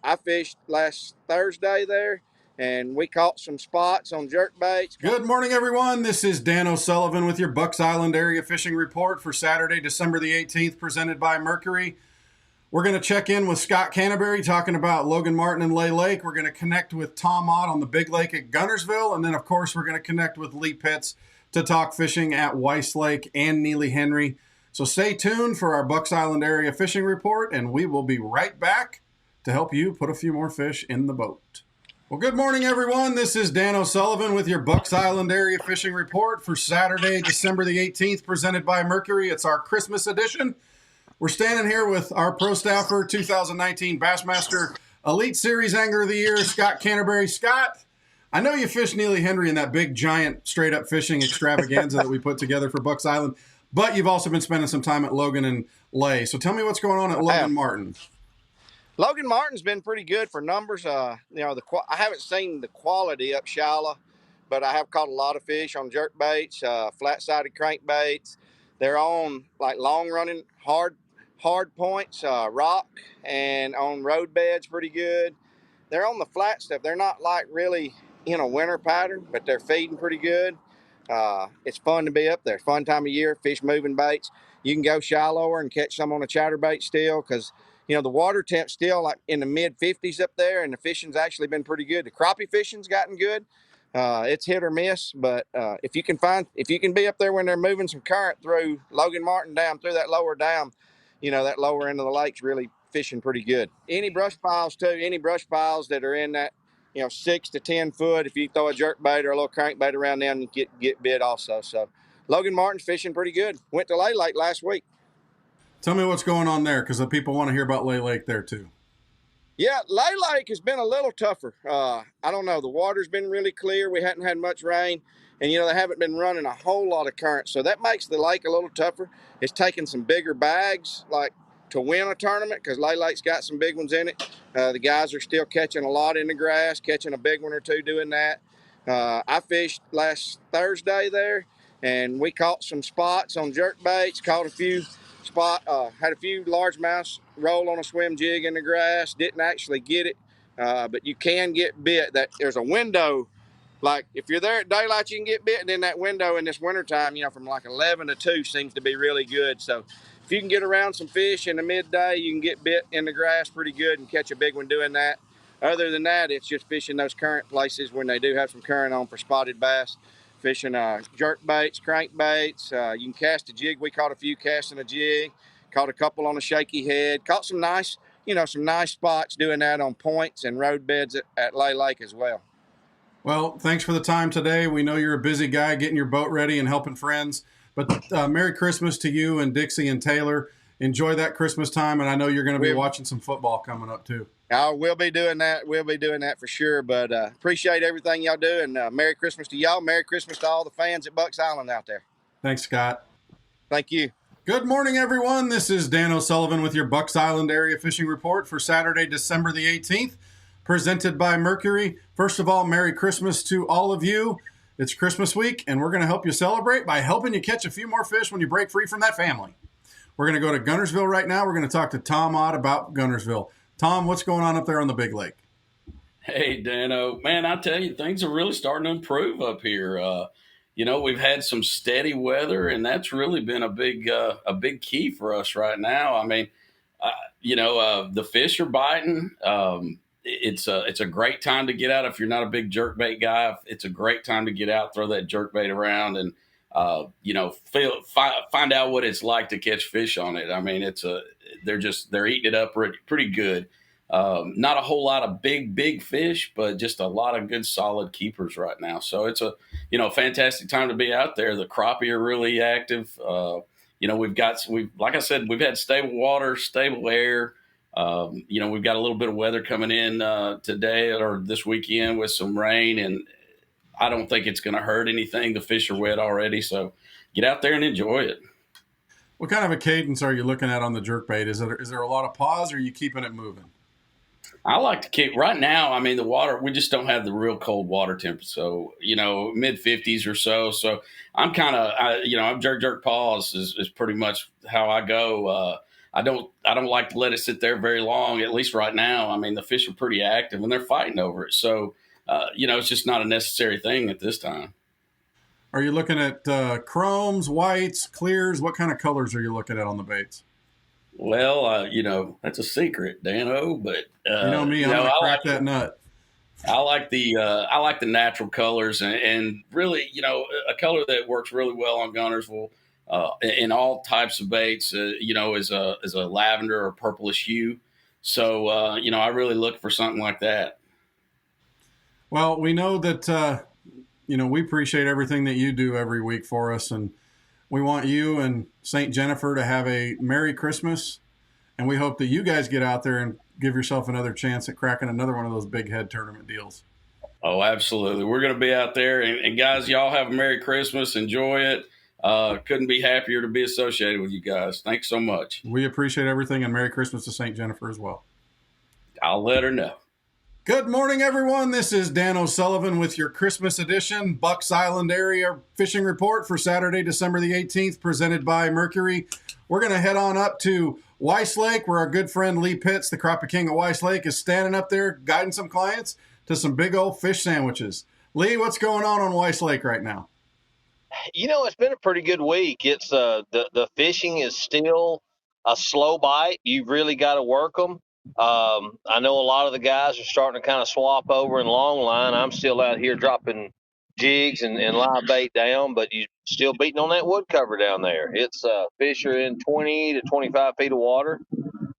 I fished last Thursday there, and we caught some spots on jerk baits. Good morning, everyone. This is Dan O'Sullivan with your Bucks Island Area Fishing Report for Saturday, December the 18th, presented by Mercury. We're going to check in with Scott Canterbury talking about Logan Martin and Lay Lake. We're going to connect with Tom Ott on the Big Lake at Guntersville. And then, of course, we're going to connect with Lee Pitts to talk fishing at Weiss Lake and Neely Henry. So stay tuned for our Bucks Island Area Fishing Report, and we will be right back to help you put a few more fish in the boat. Well, good morning, everyone. This is Dan O'Sullivan with your Bucks Island Area Fishing Report for Saturday, December the 18th, presented by Mercury. It's our Christmas edition. We're standing here with our pro staffer, 2019 Bassmaster Elite Series Angler of the Year, Scott Canterbury. Scott, I know you fished Neely Henry in that big, giant, straight-up fishing extravaganza that we put together for Bucks Island, but you've also been spending some time at Logan and Lay. So tell me what's going on at Logan Martin. Logan Martin's been pretty good for numbers. I haven't seen the quality up shallow, but I have caught a lot of fish on jerk baits, flat-sided crankbaits. They're on like long-running hard points, rock, and on road beds pretty good. They're on the flat stuff. They're not like really in a winter pattern, but they're feeding pretty good. It's fun to be up there. Fun time of year, fish moving baits. You can go shallower and catch some on a chatterbait still because, the water temp's still like in the mid-50s up there, and the fishing's actually been pretty good. The crappie fishing's gotten good. It's hit or miss, but if you can be up there when they're moving some current through Logan Martin Dam, through that lower dam, that lower end of the lake's really fishing pretty good. Any brush piles that are in that, 6 to 10 foot, if you throw a jerk bait or a little crankbait around them, you get bit also. So Logan Martin's fishing pretty good. Went to Lay Lake last week. Tell me what's going on there, because the people want to hear about Lay Lake there too. Yeah, Lay Lake has been a little tougher. I don't know. The water's been really clear. We hadn't had much rain, and, they haven't been running a whole lot of current. So that makes the lake a little tougher. It's taking some bigger bags, like, to win a tournament, because Lay Lake's got some big ones in it. The guys are still catching a lot in the grass, catching a big one or two doing that. I fished last Thursday there, and we caught some spots on jerk baits, caught a few had a few largemouths roll on a swim jig in the grass. Didn't actually get it, but you can get bit. That there's a window, like if you're there at daylight, you can get bit, and then that window in this wintertime, from like 11 to 2 seems to be really good. So if you can get around some fish in the midday, you can get bit in the grass pretty good and catch a big one doing that. Other than that, it's just fishing those current places when they do have some current on for spotted bass. Fishing jerk baits, crank baits. You can cast a jig. We caught a few casting a jig. Caught a couple on a shaky head. Caught some nice spots doing that on points and road beds at Lay Lake as well. Well, thanks for the time today. We know you're a busy guy getting your boat ready and helping friends. But Merry Christmas to you and Dixie and Taylor. Enjoy that Christmas time, and I know you're going to be watching some football coming up too. We'll be doing that. We'll be doing that for sure. But appreciate everything y'all do, and Merry Christmas to y'all. Merry Christmas to all the fans at Bucks Island out there. Thanks, Scott. Thank you. Good morning, everyone. This is Dan O'Sullivan with your Bucks Island Area Fishing Report for Saturday, December the 18th, presented by Mercury. First of all, Merry Christmas to all of you. It's Christmas week, and we're going to help you celebrate by helping you catch a few more fish when you break free from that family. We're going to go to Guntersville right now. We're going to talk to Tom Ott about Guntersville. Tom, what's going on up there on the Big Lake? Hey, Dano. Man, I tell you, things are really starting to improve up here. We've had some steady weather, and that's really been a big key for us right now. I mean, the fish are biting. It's a great time to get out if you're not a big jerkbait guy. It's a great time to get out, throw that jerkbait around, and find out what it's like to catch fish on it. I mean, they're eating it up pretty good. Not a whole lot of big fish, but just a lot of good solid keepers right now. So it's a fantastic time to be out there. The crappie are really active. Like I said, we've had stable water, stable air. We've got a little bit of weather coming in today or this weekend with some rain, and I don't think it's going to hurt anything. The fish are wet already, so get out there and enjoy it. What kind of a cadence are you looking at on the jerkbait? Is there a lot of pause, or are you keeping it moving? I like to keep right now. I mean, the water, we just don't have the real cold water temperature. So, mid 50s or so. So I'm kind of, I'm jerk pause is pretty much how I go. I don't like to let it sit there very long. At least right now, I mean, the fish are pretty active and they're fighting over it. So, it's just not a necessary thing at this time. Are you looking at chromes, whites, clears? What kind of colors are you looking at on the baits? Well, that's a secret, Dano. But You know me, I'm going to crack that nut. I like the natural colors, and really, a color that works really well on Guntersville in all types of baits, is a lavender or purplish hue. So, I really look for something like that. Well, we know that we appreciate everything that you do every week for us, and we want you and St. Jennifer to have a Merry Christmas, and we hope that you guys get out there and give yourself another chance at cracking another one of those big head tournament deals. Oh, absolutely. We're going to be out there. And guys, y'all have a Merry Christmas. Enjoy it. Couldn't be happier to be associated with you guys. Thanks so much. We appreciate everything, and Merry Christmas to St. Jennifer as well. I'll let her know. Good morning, everyone. This is Dan O'Sullivan with your Christmas edition Bucks Island Area Fishing Report for Saturday, December the 18th, presented by Mercury. We're going to head on up to Weiss Lake, where our good friend Lee Pitts, the Crappie King of Weiss Lake, is standing up there guiding some clients to some big old fish sandwiches. Lee, what's going on Weiss Lake right now? It's been a pretty good week. It's the fishing is still a slow bite. You've really got to work them. I know a lot of the guys are starting to kind of swap over in long line. I'm still out here dropping jigs and live bait down, but you still beating on that wood cover down there. It's fish are in 20 to 25 feet of water.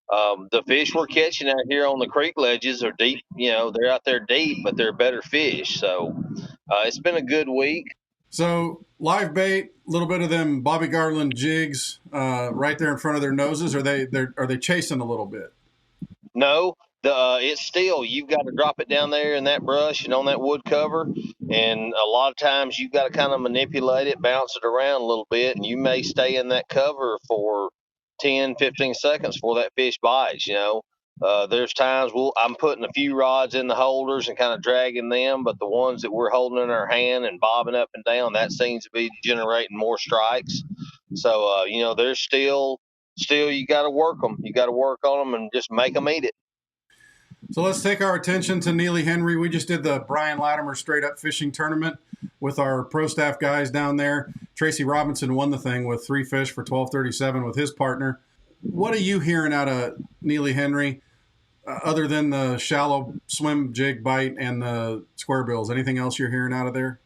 The fish we're catching out here on the creek ledges are deep. They're out there deep, but they're better fish. So it's been a good week. So live bait, a little bit of them Bobby Garland jigs right there in front of their noses. Are they chasing a little bit? No, it's still, you've got to drop it down there in that brush and on that wood cover. And a lot of times you've got to kind of manipulate it, bounce it around a little bit, and you may stay in that cover for 10, 15 seconds before that fish bites. There's times I'm putting a few rods in the holders and kind of dragging them, but the ones that we're holding in our hand and bobbing up and down, that seems to be generating more strikes. So, there's still you got to work them. You got to work on them and just make them eat it. So let's take our attention to Neely Henry. We just did the Brian Latimer straight up fishing tournament with our pro staff guys down there. Tracy Robinson won the thing with 3 fish for $12.37 with his partner. What are you hearing out of Neely Henry other than the shallow swim jig bite and the square bills? Anything else you're hearing out of there?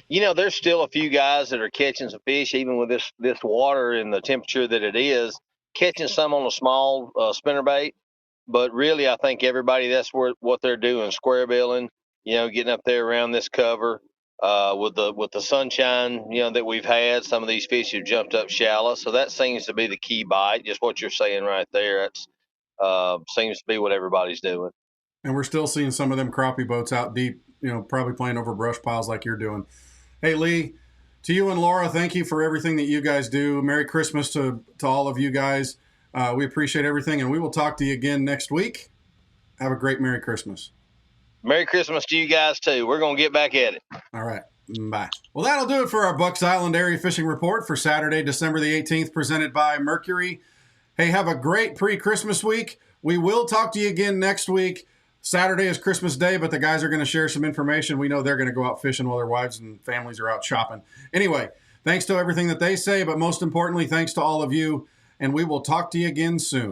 There's still a few guys that are catching some fish, even with this water and the temperature that it is, catching some on a small spinnerbait. But really, I think everybody, that's what they're doing, square billing, getting up there around this cover. With the sunshine, that we've had, some of these fish have jumped up shallow. So that seems to be the key bite, just what you're saying right there. That's seems to be what everybody's doing. And we're still seeing some of them crappie boats out deep, probably playing over brush piles like you're doing. Hey, Lee, to you and Laura, thank you for everything that you guys do. Merry Christmas to all of you guys. We appreciate everything, and we will talk to you again next week. Have a great Merry Christmas. Merry Christmas to you guys, too. We're going to get back at it. All right. Bye. Well, that'll do it for our Bucks Island Area Fishing Report for Saturday, December the 18th, presented by Mercury. Hey, have a great pre-Christmas week. We will talk to you again next week. Saturday is Christmas Day, but the guys are going to share some information. We know they're going to go out fishing while their wives and families are out shopping. Anyway, thanks to everything that they say, but most importantly, thanks to all of you, and we will talk to you again soon.